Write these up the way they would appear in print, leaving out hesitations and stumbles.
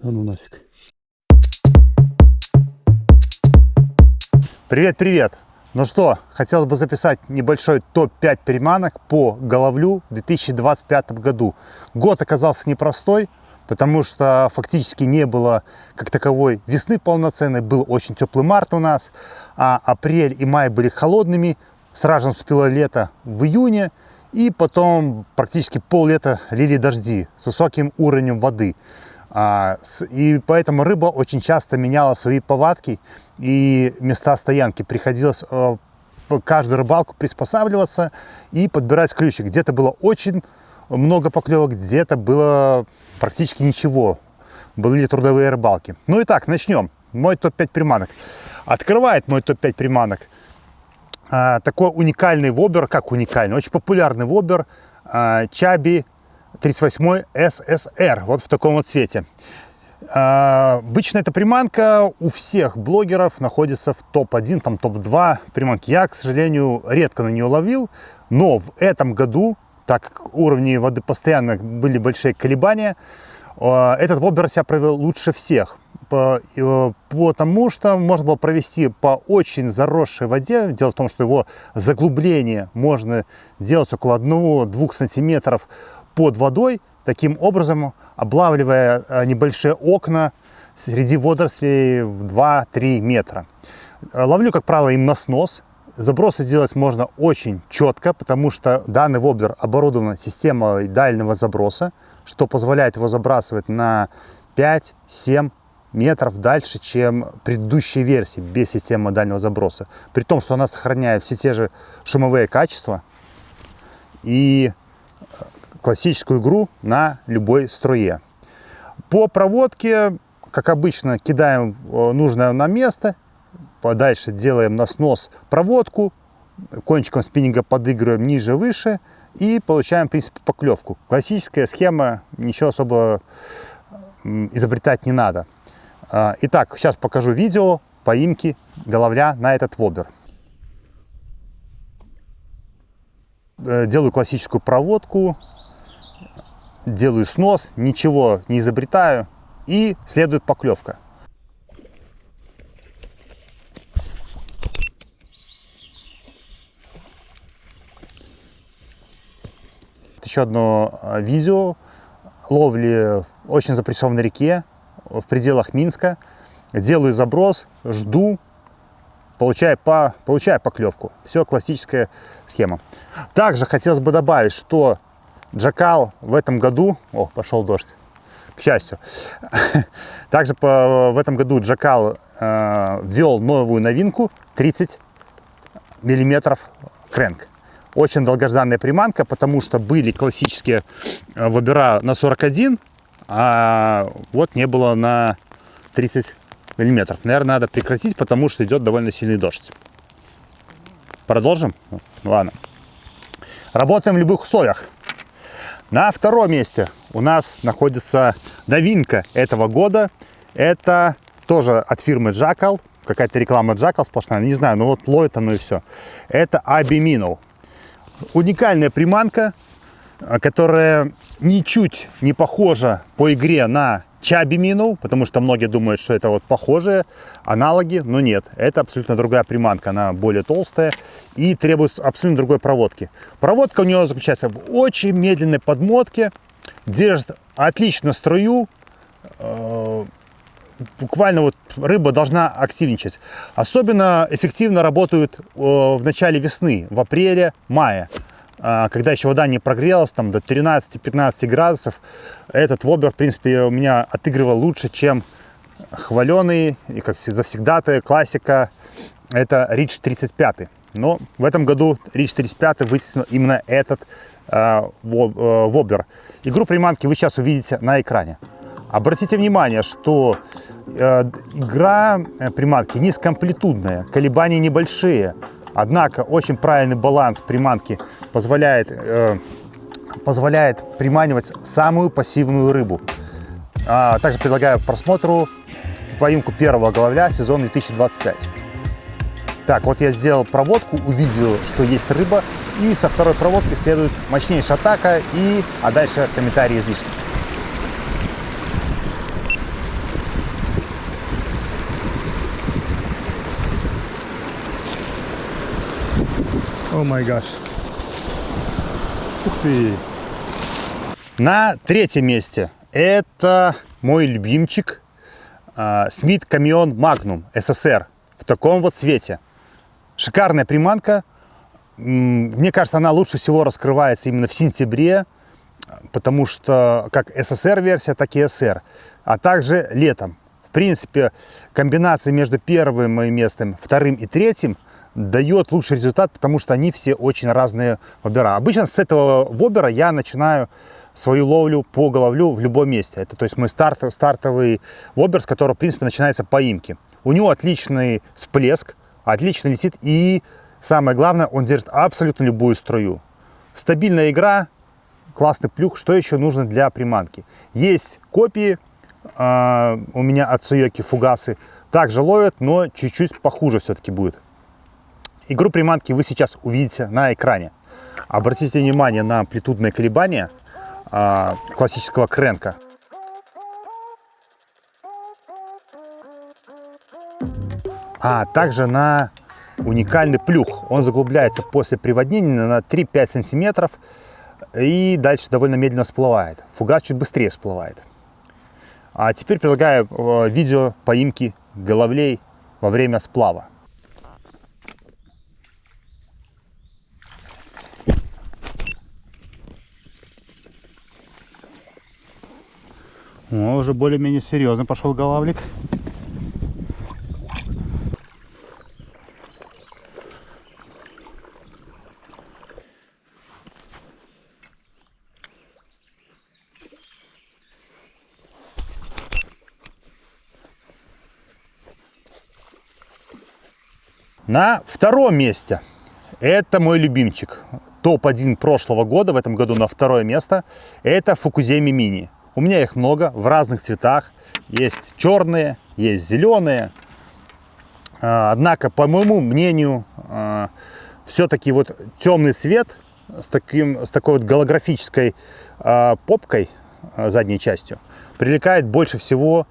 А ну нафиг. Привет! Ну что, хотелось бы записать небольшой топ-5 приманок по головлю в 2025 году. Год оказался непростой, потому что фактически не было как таковой весны полноценной. Был очень теплый март у нас, а апрель и май были холодными. Сразу наступило лето в июне, и потом практически пол-лета лили дожди с высоким уровнем воды. И поэтому рыба очень часто меняла свои повадки и места стоянки. Приходилось каждую рыбалку приспосабливаться и подбирать ключик. Где-то было очень много поклевок, где-то было практически ничего. Были трудовые рыбалки. Ну и так, начнем. Мой топ-5 приманок. Открывает мой топ-5 приманок такой уникальный вобер, как уникальный, очень популярный вобер Чаби 38 SSR, вот в таком вот цвете. Обычно эта приманка у всех блогеров находится в топ-1, там топ-2 приманки. Я, к сожалению, редко на нее ловил, но в этом году, так как уровни воды постоянно были большие колебания, этот вобер себя проявил лучше всех. Потому что можно было провести по очень заросшей воде. Дело в том, что его заглубление можно делать около 1-2 сантиметров под водой, таким образом облавливая небольшие окна среди водорослей в 2-3 метра. Ловлю, как правило, им на снос. Забросы делать можно очень четко, потому что данный воблер оборудован системой дальнего заброса, что позволяет его забрасывать на 5-7 метров дальше, чем предыдущие версии без системы дальнего заброса. При том, что она сохраняет все те же шумовые качества и классическую игру на любой струе. По проводке, как обычно, кидаем нужное нам место, дальше делаем на снос проводку, кончиком спиннинга подыгрываем ниже-выше и получаем, в принципе, поклевку. Классическая схема, ничего особо изобретать не надо. Итак, сейчас покажу видео поимки головля на этот вобер. Делаю классическую проводку, делаю снос, ничего не изобретаю, и следует поклевка. Еще одно видео ловли очень запрессованной реке в пределах Минска. Делаю заброс, жду, получаю поклевку. Все классическая схема. Также хотелось бы добавить, что Джакал в этом году... О, пошел дождь, к счастью. Также в этом году Джакал ввел новую новинку 30 миллиметров крэнк. Очень долгожданная приманка, потому что были классические вобера на 41, а вот не было на 30 миллиметров. Наверное, надо прекратить, потому что идет довольно сильный дождь. Продолжим? Ладно. Работаем в любых условиях. На втором месте у нас находится новинка этого года. Это тоже от фирмы Jackal. Какая-то реклама Jackal сплошная. Не знаю, но вот ловит оно и все. Это Abe Minnow. Уникальная приманка, которая ничуть не похожа по игре на Chubby Minnow, потому что многие думают, что это вот похожие аналоги, но нет, это абсолютно другая приманка, она более толстая и требует абсолютно другой проводки. Проводка у нее заключается в очень медленной подмотке, держит отлично струю, буквально вот рыба должна активничать. Особенно эффективно работают в начале весны, в апреле-мае, когда еще вода не прогрелась там до 13-15 градусов. Этот вобер, в принципе, у меня отыгрывал лучше, чем хваленый и, как завсегдатая классика, это Ridge 35. Но в этом году Ridge 35 вытеснил именно этот вобер. Игру приманки вы сейчас увидите на экране. Обратите внимание, что игра приманки низкоамплитудная, колебания небольшие. Однако очень правильный баланс приманки позволяет приманивать самую пассивную рыбу. Также предлагаю к просмотру поимку первого головля сезон 2025. Так, вот я сделал проводку, увидел, что есть рыба, и со второй проводки следует мощнейшая атака, а дальше комментарии излишни. О май гаш. Ух ты. На третьем месте это мой любимчик Smith Camion Magnum SSR в таком вот цвете. Шикарная приманка. Мне кажется, она лучше всего раскрывается именно в сентябре, потому что как SSR-версия, так и SR, а также летом. В принципе, комбинация между первым моим местом, вторым и третьим дает лучший результат, потому что они все очень разные вобера. Обычно с этого вобера я начинаю свою ловлю по головлю в любом месте. Это, то есть, мой стартовый вобер, с которого, в принципе, начинается поимки. У него отличный всплеск, отлично летит и, самое главное, он держит абсолютно любую струю. Стабильная игра, классный плюх. Что еще нужно для приманки? Есть копии у меня от Tsuyoki фугасы. Также ловят, но чуть-чуть похуже все-таки будет. Игру приманки вы сейчас увидите на экране. Обратите внимание на амплитудные колебания классического кренка. А также на уникальный плюх. Он заглубляется после приводнения на 3-5 сантиметров и дальше довольно медленно всплывает. Фугас чуть быстрее всплывает. А теперь предлагаю видео поимки головлей во время сплава. О, уже более-менее серьезно пошел головлик. На втором месте это мой любимчик. Топ-1 прошлого года, в этом году на второе место. Это Фукуземи Мини. У меня их много в разных цветах. Есть черные, есть зеленые. Однако, по моему мнению, все-таки вот темный цвет с такой вот голографической попкой, задней частью, привлекает больше всего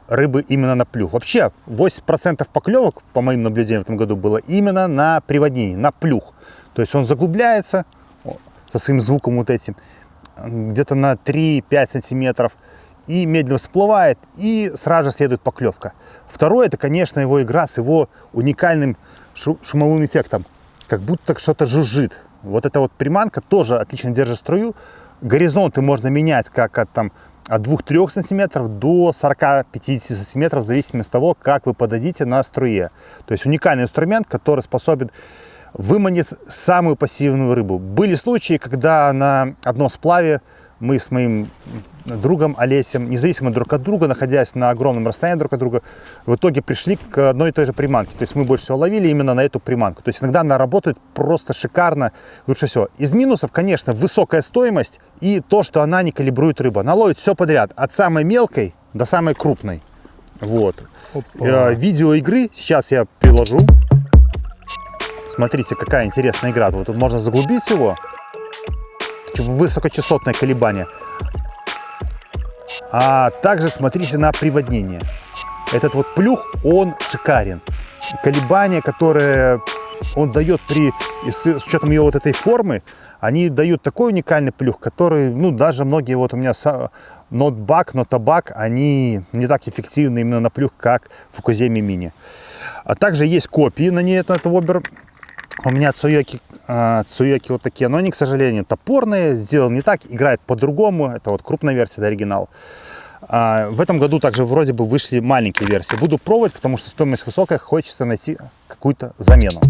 рыбы именно на плюх. Вообще 80% поклевок, по моим наблюдениям, в этом году было именно на приводнении, на плюх. То есть он заглубляется со своим звуком вот этим, где-то на 3-5 сантиметров, и медленно всплывает, и сразу же следует поклевка. Второе, это, конечно, его игра с его уникальным шумовым эффектом, как будто что-то жужжит. Вот эта вот приманка тоже отлично держит струю. Горизонты можно менять как от 2-3 сантиметров до 40-50 сантиметров, в зависимости от того, как вы подадите на струе. То есть уникальный инструмент, который способен выманить самую пассивную рыбу. Были случаи, когда на одном сплаве мы с моим другом Олесем, независимо друг от друга, находясь на огромном расстоянии друг от друга, в итоге пришли к одной и той же приманке. То есть мы больше всего ловили именно на эту приманку. То есть иногда она работает просто шикарно, лучше всего. Из минусов, конечно, высокая стоимость и то, что она не калибрует рыбу. Она ловит все подряд, от самой мелкой до самой крупной. Вот. Видео игры сейчас я приложу. Смотрите, какая интересная игра. Вот тут можно заглубить его. Высокочастотное колебание. А также смотрите на приводнение. Этот вот плюх, он шикарен. Колебания, которые он дает с учетом его вот этой формы, они дают такой уникальный плюх, который, ну, даже многие вот у меня нотобак, они не так эффективны именно на плюх, как Фукуземи Мини. А также есть копии на ней, этот вобер. У меня Tsuyoki вот такие, но они, к сожалению, топорные, сделаны не так, играют по-другому. Это вот крупная версия, это оригинал. В этом году также вроде бы вышли маленькие версии. Буду пробовать, потому что стоимость высокая, хочется найти какую-то замену.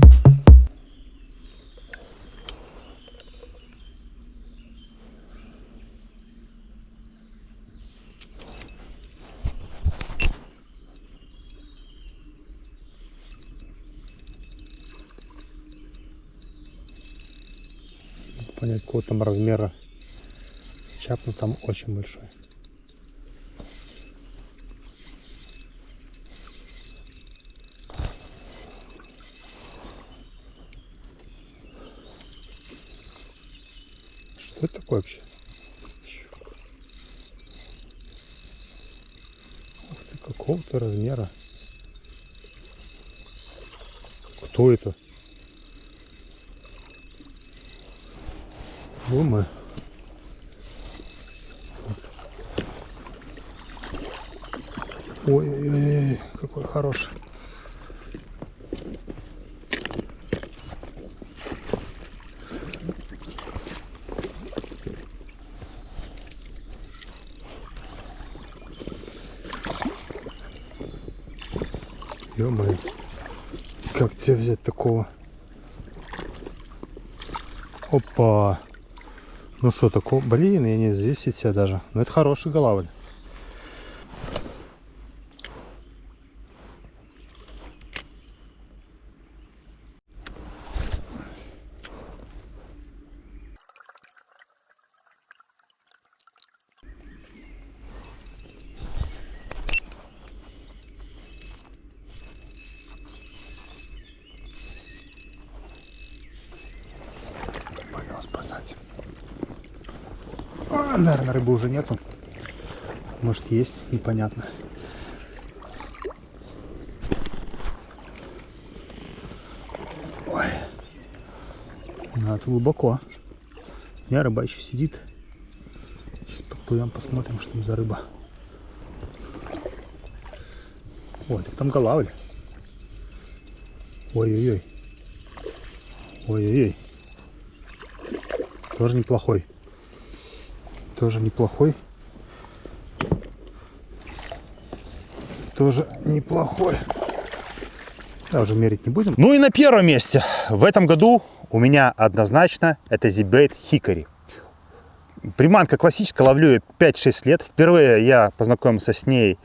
Понять, какого там размера чапну, там очень большой. Что это такое вообще? Ух ты, какого-то размера. Кто это? Думаю. Ой-ой-ой, какой хороший. Ё-моё, как тебе взять такого? Опа! Ну что такого? Блин, я не взвесить себя даже. Но это хороший голавль. Пойдем спасать. А, наверное, рыбы уже нету. Может, есть, непонятно. Ой. Надо глубоко. Не, рыба еще сидит. Сейчас подплывем, посмотрим, что там за рыба. Ой, так там голавль. Ой-ой-ой. Ой-ой-ой. Тоже неплохой. Тоже неплохой. Тоже неплохой. Да, уже мерить не будем. Ну и на первом месте в этом году у меня однозначно это ZBait Hickory. Приманка классическая, ловлю ее 5-6 лет. Впервые я познакомился с ней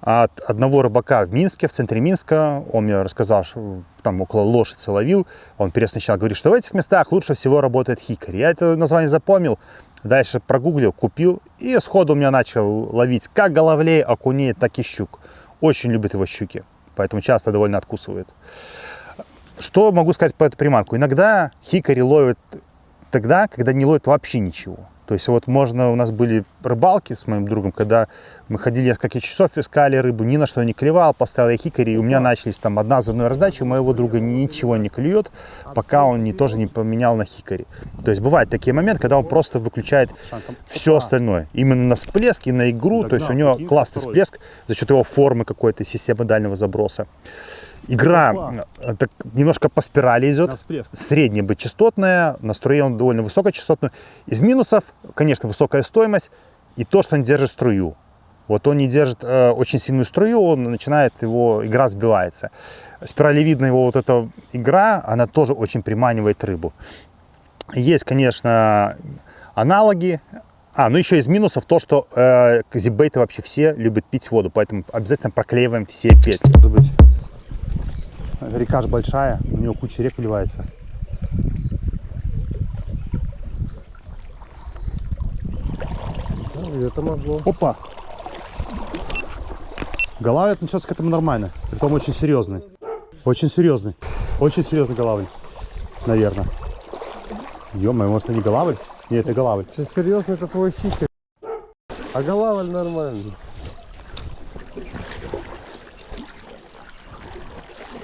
от одного рыбака в Минске, в центре Минска. Он мне рассказал, что там около Лошицы ловил. Он сначала говорит, что в этих местах лучше всего работает Hickory. Я это название запомнил, дальше прогуглил, купил. И сходу у меня начал ловить как головлей, окуней, так и щук. Очень любит его щуки, поэтому часто довольно откусывает. Что могу сказать по этой приманку? Иногда Hickory ловит тогда, когда не ловит вообще ничего. То есть вот можно, у нас были рыбалки с моим другом, когда мы ходили несколько часов, искали рыбу, ни на что не клевал, поставил я Hickory, и у меня начались там одна за одной раздачи, у моего друга ничего не клюет, пока он тоже не поменял на Hickory. То есть бывают такие моменты, когда он просто выключает все остальное, именно на всплеск и на игру, то есть у него классный всплеск за счет его формы какой-то, системы дальнего заброса. Игра так, немножко по спирали идет, средняя частотная, на струе он довольно высокочастотную. Из минусов, конечно, высокая стоимость и то, что он держит струю. Вот он не держит очень сильную струю, он начинает, игра сбивается. Спиралевидная его вот эта игра, она тоже очень приманивает рыбу. Есть, конечно, аналоги. Ну еще из минусов то, что ZBait вообще все любят пить воду, поэтому обязательно проклеиваем все петли. Река ж большая, у него куча рек вливается. Это могло. Опа! Голавль отнесется к этому нормально, притом очень серьезный. Очень серьезный. Очень серьезный голавль, наверное. Ё-моё, может это не голавль? Нет, это голавль. Если серьезно, это твой Hickory. А голавль нормальный.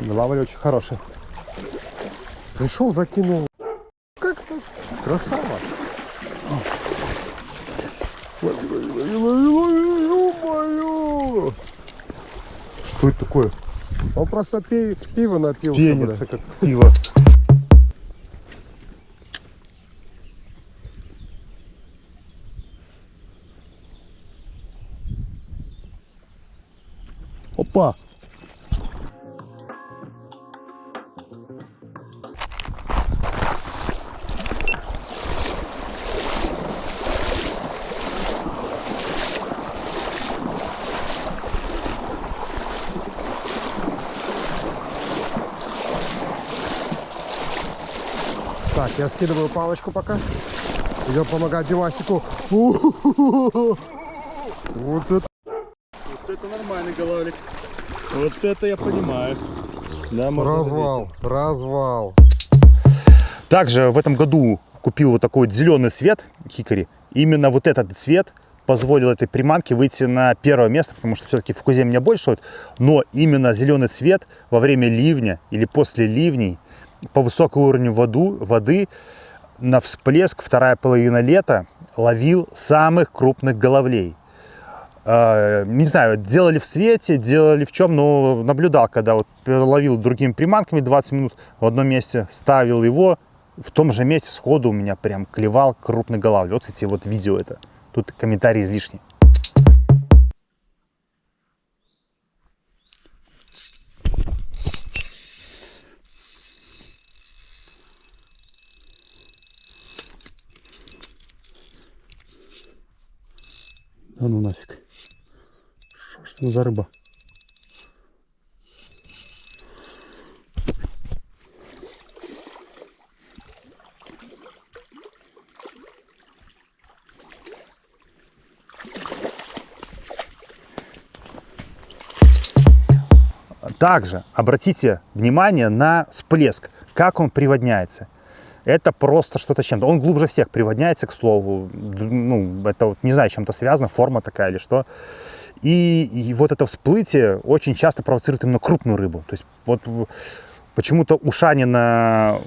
Голавль очень хороший. Пришел, закинул. Как так? Красава. Ё-моё! Что это такое? Он просто пиво напился. Пенится, как пиво. Опа! Так, я скидываю палочку пока. Идем помогать Димасику. Вот это. Вот это нормальный голавлик. Вот это я понимаю. Да, Развал, развал. Также в этом году купил вот такой вот зеленый свет Hickory. Именно вот этот цвет позволил этой приманке выйти на первое место, потому что все-таки в кузе меня больше ловит. Но именно зеленый цвет во время ливня или после ливней по высокому уровню воды на всплеск, вторая половина лета, ловил самых крупных головлей. Не знаю, делали в свете, делали в чем, но наблюдал, когда вот ловил другими приманками 20 минут в одном месте, ставил его, в том же месте сходу у меня прям клевал крупный головль. Вот эти вот видео это. Тут комментарии излишни. Да ну нафиг. Что за рыба? Также обратите внимание на всплеск, как он приводняется. Это просто что-то с чем-то. Он глубже всех приводняется, к слову. Ну, это вот, не знаю, чем-то связано, форма такая или что. И вот это всплытие очень часто провоцирует именно крупную рыбу. То есть вот почему-то у Шанина,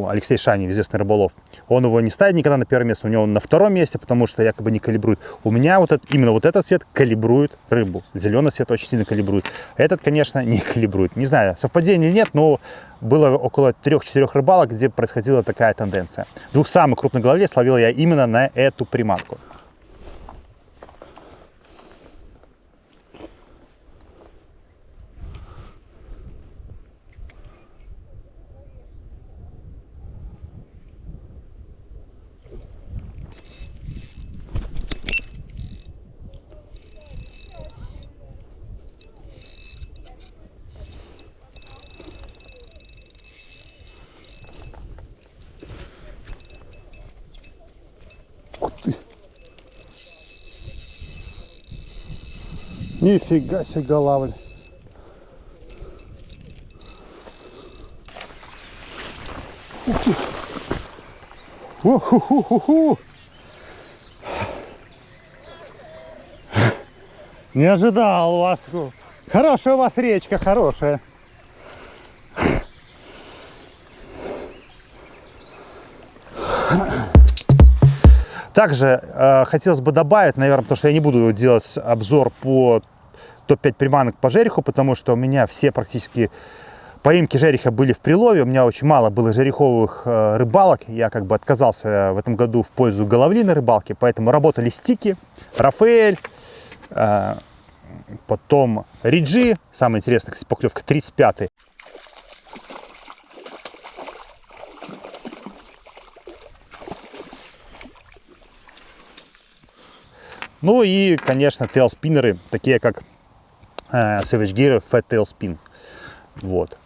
Алексей Шанин, известный рыболов, он его не ставит никогда на первое место, у него он на втором месте, потому что якобы не калибрует. У меня вот именно вот этот цвет калибрует рыбу. Зеленый цвет очень сильно калибрует. Этот, конечно, не калибрует. Не знаю, совпадения или нет, но было около 3-4 рыбалок, где происходила такая тенденция. Двух самых крупных головлей словил я именно на эту приманку. Нифига себе головль. Ух ты. Уху-ху-ху-ху. Не ожидал у вас. Хорошая у вас речка, хорошая. Также хотелось бы добавить, наверное, потому что я не буду делать обзор по топ-5 приманок по жереху, потому что у меня все практически поимки жереха были в прилове, у меня очень мало было жереховых рыбалок, я как бы отказался в этом году в пользу головлиной рыбалки, поэтому работали стики, Рафаэль, потом Риджи, самое интересное, кстати, поклевка 35-й. Ну и, конечно, тейлспиннеры, такие как Savage Gear Fat Tail Spin. Вот.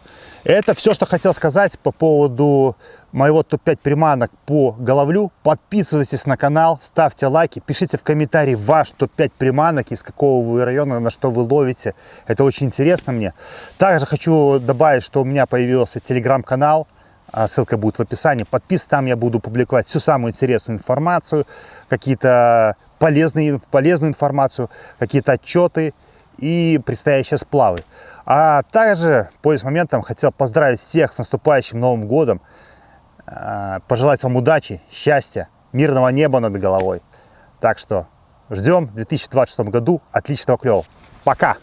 Это все, что хотел сказать по поводу моего топ-5 приманок по головлю. Подписывайтесь на канал, ставьте лайки, пишите в комментарии ваш топ-5 приманок, из какого вы района, на что вы ловите. Это очень интересно мне. Также хочу добавить, что у меня появился телеграм-канал. Ссылка будет в описании. Подписывайтесь, там я буду публиковать всю самую интересную информацию, какие-то полезную информацию, какие-то отчеты и предстоящие сплавы. А также, пользуясь моментом, хотел поздравить всех с наступающим Новым годом, пожелать вам удачи, счастья, мирного неба над головой. Так что ждем в 2026 году отличного клёва. Пока!